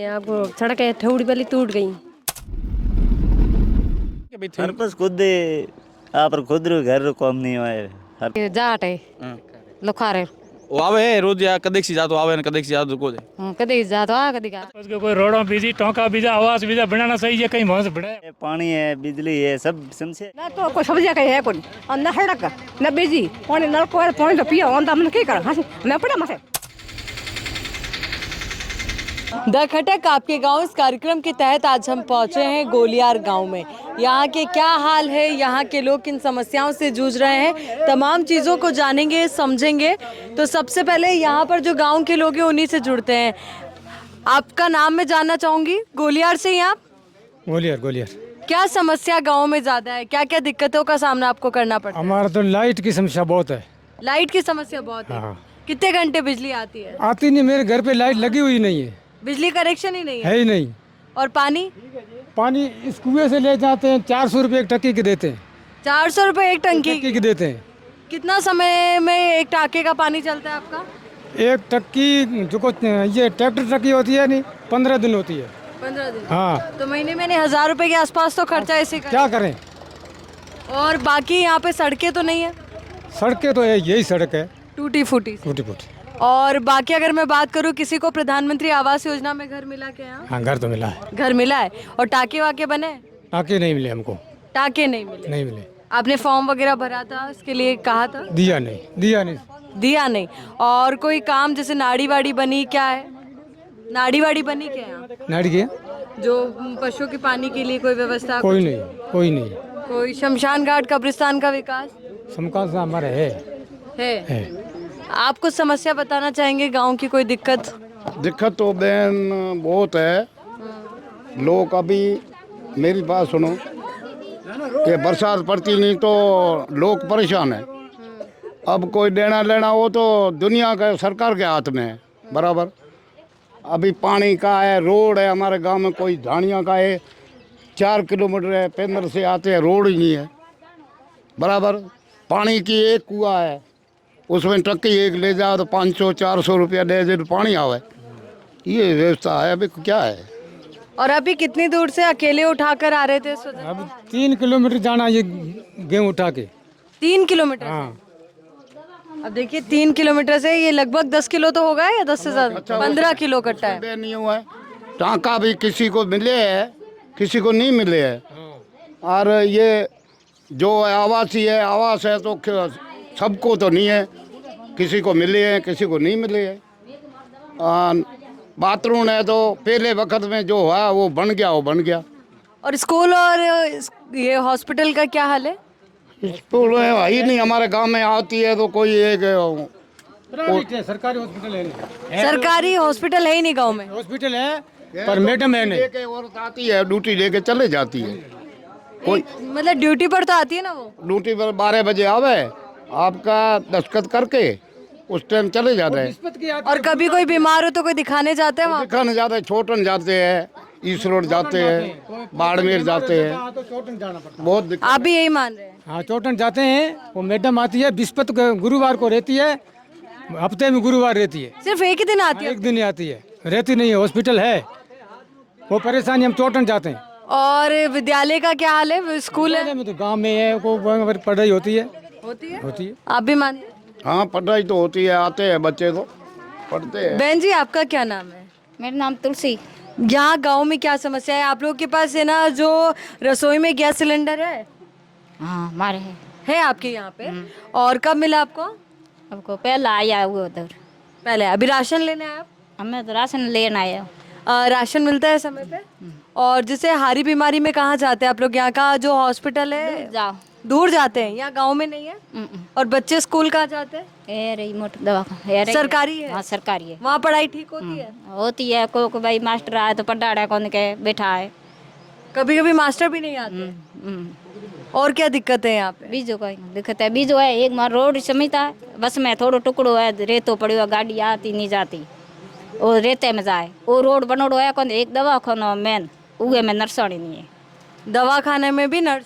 आपको सड़कें थोड़ी वाली टूट गई। सरपंच खुद आप खुद रो घर रो काम नहीं हुआ जाट है लुखारे वो आवे है रोज या कदेक सी जातो आवे ने कदेक सी जातो को कदी जातो आ कदी का उसके कोई रोडों बीजी टोंका बीजा आवास बीजा बनाना सही है कहीं मौज बड़े पानी है बिजली है सब समझे ना तो कोई सब्जी कहीं है कोई और न सड़क न बिजली पानी नलको है पानी तो पियो और हमने क्या करा हाँ मैं पड़ा मसे द खटक आपके गांव इस कार्यक्रम के तहत आज हम पहुंचे हैं गोलियार गांव में। यहाँ के क्या हाल है, यहाँ के लोग किन समस्याओं से जूझ रहे हैं, तमाम चीज़ों को जानेंगे समझेंगे। तो सबसे पहले यहाँ पर जो गांव के लोग हैं उन्हीं से जुड़ते हैं। आपका नाम मैं जानना चाहूँगी। गोलियार से ही आप? गोलियार क्या समस्या गाँव में ज़्यादा है, क्या क्या दिक्कतों का सामना आपको करना पड़ता है? हमारा तो लाइट की समस्या बहुत है। लाइट की समस्या बहुत है। हाँ। कितने घंटे बिजली आती है? आती नहीं, मेरे घर पे लाइट लगी हुई नहीं है, बिजली कनेक्शन ही नहीं है ही नहीं। और पानी इस कुएं से ले जाते हैं, 400 रुपये एक टक्की के देते हैं। 400 रुपये एक टंकी के देते हैं। कितना समय में एक टाके का पानी चलता है आपका? एक टक्की जो ये ट्रैक्टर टक्की होती है नहीं, 15 दिन होती है। 15 दिन? हाँ। तो महीने में 1000 रुपए के आसपास तो खर्चा इसी का। क्या करें। और बाकी यहाँ पे सड़कें तो नहीं है? सड़कें तो है, यही सड़क है टूटी फूटी। टूटी। और बाकी अगर मैं बात करूँ, किसी को प्रधानमंत्री आवास योजना में घर मिला क्या? यहाँ हाँ, घर तो मिला है। घर मिला है। और टाके वाके बने? टाके नहीं मिले हमको। टाके नहीं मिले? नहीं मिले। आपने फॉर्म वगैरह भरा था, इसके लिए कहा था? दिया नहीं। और कोई काम जैसे नाड़ी वाड़ी बनी क्या है? नाड़ी वाड़ी बनी क्या है? नाड़ी के जो पशुओं के पानी के लिए कोई व्यवस्था? कोई नहीं। कोई शमशान घाट कब्रिस्तान का विकास? समकाल से हमारे है। आप कुछ समस्या बताना चाहेंगे गांव की? कोई दिक्कत तो बहन बहुत है। लोग अभी मेरी बात सुनो कि बरसात पड़ती नहीं तो लोग परेशान है। अब कोई देना लेना हो तो दुनिया का सरकार के हाथ में है बराबर। अभी पानी का है, रोड है, हमारे गांव में कोई धानिया का है, 4 किलोमीटर है, पेंदर से आते हैं, रोड ही नहीं है बराबर। पानी की एक कुआ है, उसमें टक्की एक ले जाओ तो 500-400 रुपया दे दे तो पानी आवे। ये व्यवस्था है अभी क्या है। और अभी कितनी दूर से अकेले उठाकर आ रहे थे? अब 3 किलोमीटर जाना ये गेहूँ उठा के। 3 किलोमीटर? हाँ। अब देखिए 3 किलोमीटर से ये लगभग 10 किलो तो होगा या 10 से ज्यादा? 15 किलो कट्टा है। नहीं हुआ है। टाँका भी किसी को मिले है, किसी को नहीं मिले है। और ये जो आवास है तो सबको तो नहीं है, किसी को मिले हैं किसी को नहीं मिले हैं। बाथरूम है तो पहले वक्त में जो हुआ वो बन गया। और स्कूल और ये हॉस्पिटल का क्या हाल है? स्कूल है ही नहीं हमारे गांव में। आती है तो कोई एक सरकारी हॉस्पिटल है नहीं। सरकारी हॉस्पिटल है ही नहीं गांव में। हॉस्पिटल है पर मैडम है नहीं। औरत आती है ड्यूटी लेके चले जाती है। कोई मतलब ड्यूटी पर तो आती है ना वो? ड्यूटी पर 12 बजे आवे, आपका दस्तखत करके उस टाइम चले जाते हैं। और कभी कोई बीमार हो तो कोई दिखाने जाते हैं वहाँ? दिखाने जाते हैं, छोटन जाते हैं, ईस रोड जाते हैं, बाड़मेर जाते हैं। बहुत दिक्कत। आप भी यही मान रहे हैं? हाँ, चोटन जाते हैं। वो मैडम आती है बिस्पत गुरुवार को रहती है, हफ्ते में गुरुवार रहती है। सिर्फ एक ही दिन आती है? एक दिन ही आती है, रहती नहीं है। हॉस्पिटल है, वो परेशानी, हम चोटन जाते हैं। और विद्यालय का क्या हाल है? स्कूल है में तो गांव में है, को पढ़ाई होती है। आप भी मानते हैं? हाँ, पढ़ाई तो होती है, आते हैं बच्चे तो पढ़ते हैं। बहन जी, आपका क्या नाम है? मेरा नाम तुलसी। यहाँ गांव में क्या समस्या है? आप लोग के पास है ना जो रसोई में गैस सिलेंडर है? हाँ, हमारे है आपके यहाँ पे? और कब मिला आपको? आपको पहले आया हुआ उधर। पहले? अभी राशन लेने आए आप? हमें तो राशन लेना आया। राशन मिलता है समय पे? और जैसे हारी बीमारी में कहाँ जाते हैं आप लोग? यहाँ का जो हॉस्पिटल है जाओ, दूर जाते हैं, यहाँ गांव में नहीं है? और बच्चे स्कूल कहाँ जाते हैं? सरकारी है? हाँ, सरकारी है। वहाँ पढ़ाई ठीक होती है? होती है। को भाई मास्टर आए तो पढ़ा कौन के बैठा है। कभी कभी मास्टर भी नहीं आते? और क्या दिक्कत है यहाँ पे? बीजो का दिक्कत है। बीजो है एक मार रोड समिता है, बस में थोड़ा टुकड़ो है, रेतो पड़ी हुआ, गाड़ी आती नहीं जाती, वो रेते में जाए। वो रोड बनोड़ो है कौन, एक दवा खाना मेन उगे में नर्सरी नहीं है। दवाखाने में भी नर्स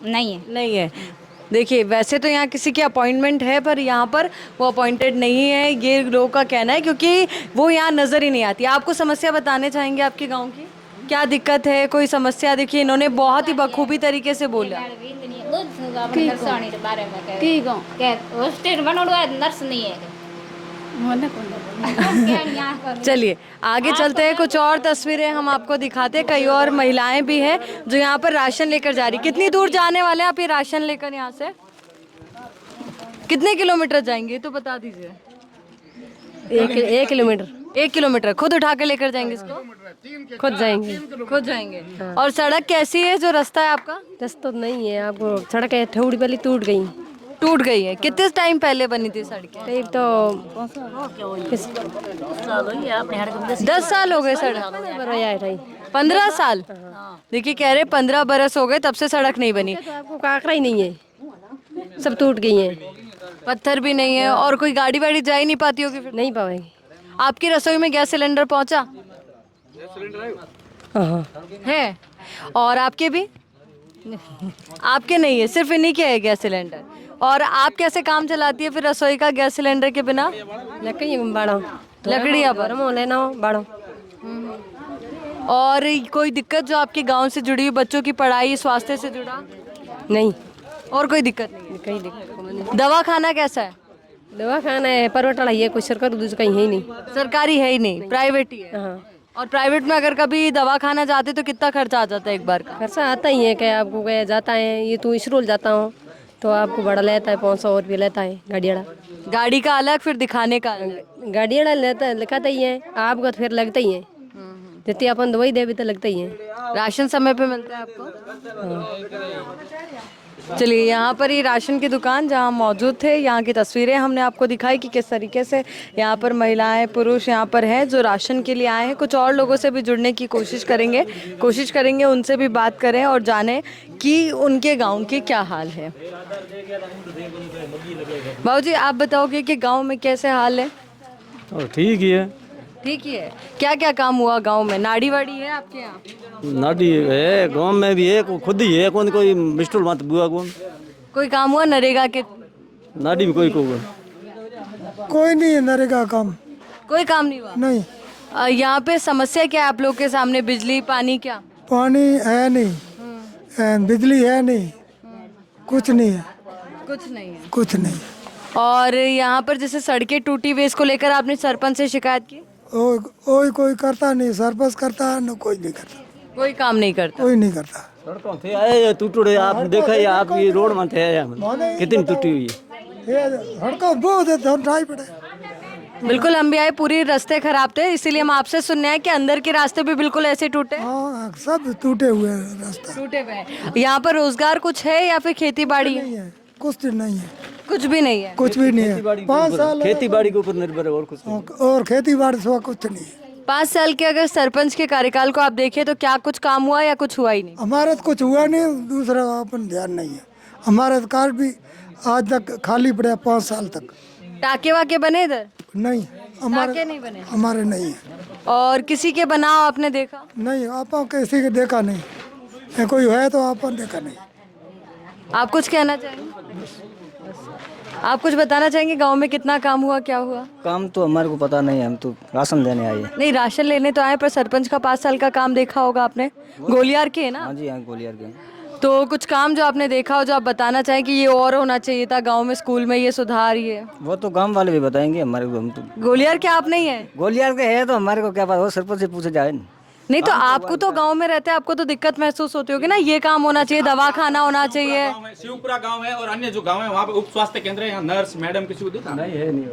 नहीं है? नहीं है। देखिए वैसे तो यहाँ किसी की अपॉइंटमेंट है पर यहाँ पर वो अपॉइंटेड नहीं है, ये लोगों का कहना है, क्योंकि वो यहाँ नज़र ही नहीं आती। आपको समस्या बताने चाहेंगे आपके गांव की, क्या दिक्कत है, कोई समस्या? देखिए इन्होंने बहुत ही बखूबी तरीके से बोला। हॉस्टल बनोड़ो है, नर्स नहीं है। चलिए आगे चलते हैं, कुछ और तस्वीरें हम आपको दिखाते हैं। कई और महिलाएं भी हैं जो यहाँ पर राशन लेकर जा रही। कितनी दूर जाने वाले हैं आप ये राशन लेकर? यहाँ से कितने किलोमीटर जाएंगे तो बता दीजिए। 1 किलोमीटर। 1 किलोमीटर खुद उठा के लेकर जाएंगे इसको? खुद जाएंगे। खुद जाएंगे। और सड़क कैसी है, जो रास्ता है आपका? रास्ता तो नहीं है, आपको सड़क है, थोड़ी वाली टूट गई। टूट गई है? कितने टाइम पहले बनी थी सड़कें? करीब तो 10 साल हो गए सड़क? 15 साल? देखिए कह रहे 15 बरस हो गए तब से सड़क नहीं बनी। तो आपको काकरा ही नहीं है, सब टूट गई हैं। पत्थर भी नहीं है और कोई गाड़ी वाड़ी जा ही नहीं पाती होगी फिर? नहीं पाएंगे। आपकी रसोई में गैस सिलेंडर पहुंचा हाँ है? और आपके भी? आपके नहीं है, सिर्फ इन्हीं के है गैस सिलेंडर। और आप कैसे काम चलाती है फिर रसोई का गैस सिलेंडर के बिना? लकड़ी बाड़ो, लकड़ियाँ पर लेना बाड़ो। और कोई दिक्कत जो आपके गांव से जुड़ी हुई, बच्चों की पढ़ाई, स्वास्थ्य से जुड़ा? नहीं, और कोई दिक्कत नहीं? कहीं दिक्कत। दवा खाना कैसा है? दवा खाना है परवटा है, कोई सरकार दूसरा कहीं है ही नहीं। सरकारी है ही नहीं, प्राइवेट ही है। हाँ। और प्राइवेट में अगर कभी दवा खाना जाते तो कितना खर्चा आ जाता है एक बार का? खर्चा आता ही है, क्या आपको क्या जाता है, ये तो इसरोल जाता हूँ तो आपको बड़ा लेता है, 500 रुपये लेता है गाड़ीड़ा। गाड़ी का अलग, फिर दिखाने का अलग। गाड़ीड़ा लेता है, लिखाता ही है, आपका तो फिर लगता ही है। जितनी अपन दवाई दे भी तो लगता ही है। राशन समय पे मिलता है आपको? चलिए यहाँ पर ये राशन की दुकान जहाँ मौजूद थे, यहाँ की तस्वीरें हमने आपको दिखाई कि किस तरीके से यहाँ पर महिलाएं, पुरुष यहाँ पर हैं जो राशन के लिए आए हैं। कुछ और लोगों से भी जुड़ने की कोशिश करेंगे, उनसे भी बात करें और जानें कि उनके गांव के क्या हाल है। बाबूजी आप बताओगे कि गांव में कैसे हाल है? ठीक ही है। ठीक ही है। क्या क्या काम हुआ गांव में? नाड़ी वाड़ी है आपके यहाँ? नाडी है गांव में भी है, खुद ही है, कौन कोई मिस्टूल मत बुआ कौन कोई काम हुआ नरेगा के? नाडी में कोई नहीं है, नरेगा काम कोई काम नहीं हुआ? नहीं। यहाँ पे समस्या क्या है आप लोग के सामने? बिजली पानी? क्या पानी है नहीं, बिजली है नहीं, कुछ नहीं है। कुछ नहीं है? कुछ नहीं। और यहाँ पर जैसे सड़कें टूटी हुई, इसको लेकर आपने सरपंच से शिकायत की? कोई करता नहीं, सरपंच करता है न, कोई नहीं करता, कोई काम नहीं करता। कोई नहीं करता। सड़कों थे आए टूटे, आपने देखा है, आप ये रोड में थे कितनी टूटी हुई है। सड़कों बहुत है, पड़े। बिल्कुल हम भी आए, पूरी रास्ते खराब थे, इसीलिए हम आपसे सुनने आए कि अंदर के रास्ते भी बिल्कुल ऐसे टूटे? हाँ, सब टूटे हुए हैं रास्ता। टूटे हुए हैं। यहाँ पर रोजगार कुछ है या फिर खेती बाड़ी? नहीं है, कुछ नहीं है। कुछ भी नहीं है? कुछ भी नहीं है। 5 साल खेती बाड़ी के ऊपर निर्भर है और कुछ नहीं। और खेती बाड़ी से कुछ नहीं है। 5 साल के अगर सरपंच के कार्यकाल को आप देखें तो क्या कुछ काम हुआ या कुछ हुआ ही नहीं? हमारा तो कुछ हुआ नहीं, दूसरा अपन ध्यान नहीं है। हमारा कार्ड भी आज तक खाली पड़ा 5 साल तक। टाके वाके बने इधर? नहीं, टाके नहीं बने? हमारे नहीं है। और किसी के बनाओ आपने देखा? नहीं, आप किसी के देखा नहीं, कोई है तो अपन देखा नहीं। आप कुछ कहना चाहेंगे? आप कुछ बताना चाहेंगे गांव में कितना काम हुआ, क्या हुआ? काम तो हमारे को पता नहीं है, हम तो राशन देने आए। नहीं, राशन लेने तो आए, पर सरपंच का 5 साल का काम देखा होगा आपने? गोलियार के है ना? हाँ जी, हाँ गोलियार के। तो कुछ काम जो आपने देखा हो, जो आप बताना चाहें कि ये और होना चाहिए था गांव में, स्कूल में ये सुधार, ये? वो तो गांव वाले भी बताएंगे हमारे को। हम तो गोलियार के आप नहीं है? गोलियार के है तो हमारे को क्या पता, वो सरपंच से पूछे जाए। नहीं तो आपको तो गांव में रहते हैं, आपको तो दिक्कत महसूस होती होगी ना, ये काम होना चाहिए, दवा खाना होना चाहिए। शिवपुरा गांव है और अन्य जो गांव है वहाँ पे उप स्वास्थ्य केंद्र है, यहाँ नर्स मैडम किसी को दिखा नहीं है? नहीं,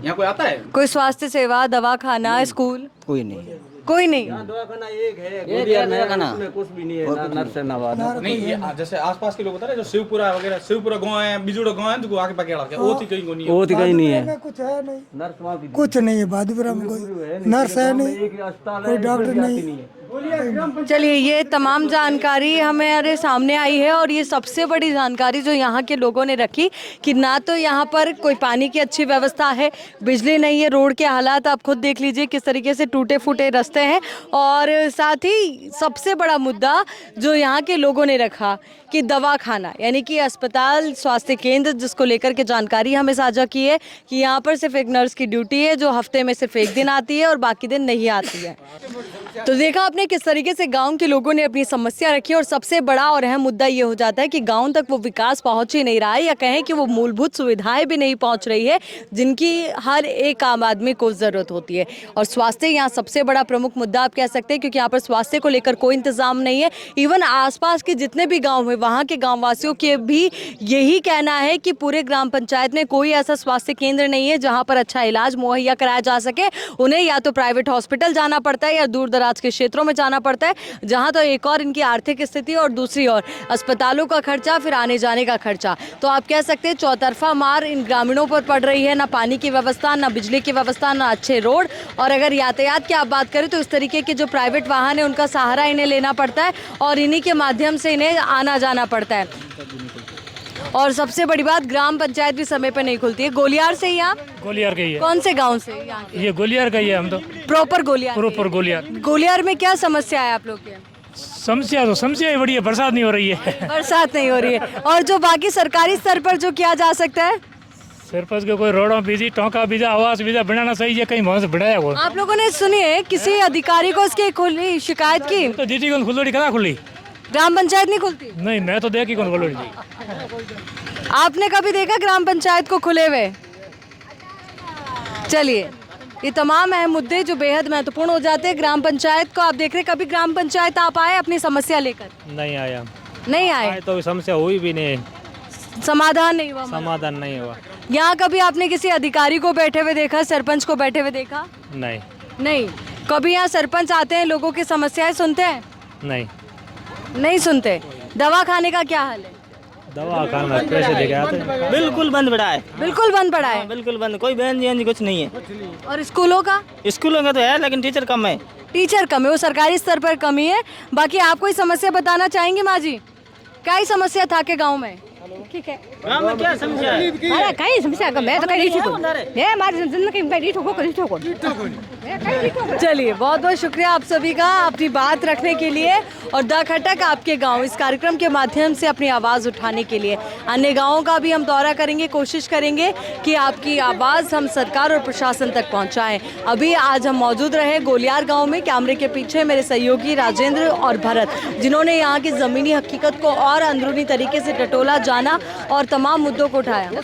यहाँ कोई आता है? कोई स्वास्थ्य सेवा, दवा खाना, स्कूल? कोई नहीं। कोई नहीं? दवाखाना एक है, गोलियार में कुछ भी नहीं है, नर्स है ना नहीं। ये जैसे आसपास के लोग बता रहे जो शिवपुरा वगैरह, शिवपुरा गांव है, बिजुड़ा गांव है, तो आगे पकेड़ा वो थी कहीं को नहीं है। वो थी कहीं नहीं है, कुछ है नहीं, नर्स वहाँ भी कुछ नहीं है। बादीपुरा में कोई नर्स है नहीं, कोई डॉक्टर नहीं, चलिए, ये तमाम जानकारी हमारे सामने आई है और ये सबसे बड़ी जानकारी जो यहाँ के लोगों ने रखी कि ना तो यहाँ पर कोई पानी की अच्छी व्यवस्था है, बिजली नहीं है, रोड के हालात आप खुद देख लीजिए किस तरीके से टूटे फूटे रास्ते हैं, और साथ ही सबसे बड़ा मुद्दा जो यहाँ के लोगों ने रखा कि दवाखाना यानी कि अस्पताल, स्वास्थ्य केंद्र, जिसको लेकर के जानकारी हमें साझा की है कि यहाँ पर सिर्फ एक नर्स की ड्यूटी है जो हफ्ते में सिर्फ एक दिन आती है और बाकी दिन नहीं आती है। तो देखा आपने किस तरीके से गांव के लोगों ने अपनी समस्या रखी और सबसे बड़ा और अहम मुद्दा ये हो जाता है कि गांव तक वो विकास पहुंच ही नहीं रहा है, या कहें कि वो मूलभूत सुविधाएं भी नहीं पहुंच रही है जिनकी हर एक आम आदमी को ज़रूरत होती है। और स्वास्थ्य यहाँ सबसे बड़ा प्रमुख मुद्दा आप कह सकते हैं, क्योंकि यहाँ पर स्वास्थ्य को लेकर कोई इंतजाम नहीं है। इवन आसपास के जितने भी गाँव हैं वहाँ के गाँव वासियों के भी यही कहना है कि पूरे ग्राम पंचायत में कोई ऐसा स्वास्थ्य केंद्र नहीं है जहाँ पर अच्छा इलाज मुहैया कराया जा सके। उन्हें या तो प्राइवेट हॉस्पिटल जाना पड़ता है या दूर दराज के क्षेत्रों में जाना पड़ता है, जहां तो एक और इनकी आर्थिक स्थिति और दूसरी ओर अस्पतालों का खर्चा, फिर आने जाने का खर्चा। तो आप कह सकते हैं चौतरफा मार इन ग्रामीणों पर पड़ रही है, ना पानी की व्यवस्था, ना बिजली की व्यवस्था, ना अच्छे रोड, और अगर यातायात की आप बात करें तो इस तरीके के जो प्राइवेट वाहन है उनका सहारा इन्हें लेना पड़ता है और इन्हीं के माध्यम से इन्हें आना जाना पड़ता है। और सबसे बड़ी बात, ग्राम पंचायत भी समय पर नहीं खुलती है। गोलियार से ही आप? गोलियार का ही है। कौन से गांव से? ये गोलियार का ही है। हम तो प्रॉपर गोलियार? प्रॉपर गोलियार। गोलियार में क्या समस्या है आप लोग के? समस्या ही बड़ी है, बरसात नहीं हो रही है। बरसात नहीं हो रही है। और जो बाकी सरकारी स्तर पर जो किया जा सकता है? सरपंच के कोई रोडों बीजी, टोंका बीजा, आवास बीजा बनाना चाहिए, कहीं वहाँ से बनाया वो। आप लोगों ने सुनिए किसी अधिकारी को इसकी खुली शिकायत की? तो दीदी कौन खुलोड़ी कहाँ खुली? ग्राम पंचायत नहीं खुलती? नहीं, मैं तो देखी कौन खुलोड़ी। आपने कभी देखा ग्राम पंचायत को खुले हुए? चलिए, ये तमाम अहम मुद्दे जो बेहद महत्वपूर्ण हो जाते हैं। ग्राम पंचायत को आप देख रहे, कभी ग्राम पंचायत आप आए अपनी समस्या लेकर? नहीं आया। नहीं आए? तो समस्या हुई भी नहीं, समाधान नहीं हुआ? समाधान नहीं हुआ। यहाँ कभी आपने किसी अधिकारी को बैठे हुए देखा, सरपंच को बैठे हुए देखा? नहीं। नहीं। कभी यहाँ सरपंच आते हैं, लोगों की समस्याएं सुनते हैं? नहीं, नहीं सुनते। दवा खाने का क्या हाल है? दवा खाना पैसे दे के आते हैं। बिल्कुल बंद पड़ा है। बिल्कुल बंद पड़ा है? बिल्कुल बंद, कोई बहन जी कुछ नहीं है। और स्कूलों का? स्कूलों का तो है लेकिन टीचर कम है। टीचर कम है, वो सरकारी स्तर पर कमी है। बाकी आप कोई समस्या बताना चाहेंगे माँ जी? क्या ही समस्या था के गाँव में? ठीक है, गाँव में क्या समस्या है? अरे कहीं समस्या का मैं तो कहीं नहीं ठोकूं, ये हमारी जिंदगी में नहीं ठोको, कहीं ठोको। चलिए, बहुत बहुत शुक्रिया आप सभी का अपनी बात रखने के लिए और द खटक आपके गांव इस कार्यक्रम के माध्यम से अपनी आवाज़ उठाने के लिए। अन्य गांवों का भी हम दौरा करेंगे, कोशिश करेंगे कि आपकी आवाज़ हम सरकार और प्रशासन तक पहुंचाएं। अभी आज हम मौजूद रहे गोलियार गांव में। कैमरे के पीछे मेरे सहयोगी राजेंद्र और भरत, जिन्होंने यहाँ की ज़मीनी हकीकत को और अंदरूनी तरीके से टटोला, जाना और तमाम मुद्दों को उठाया।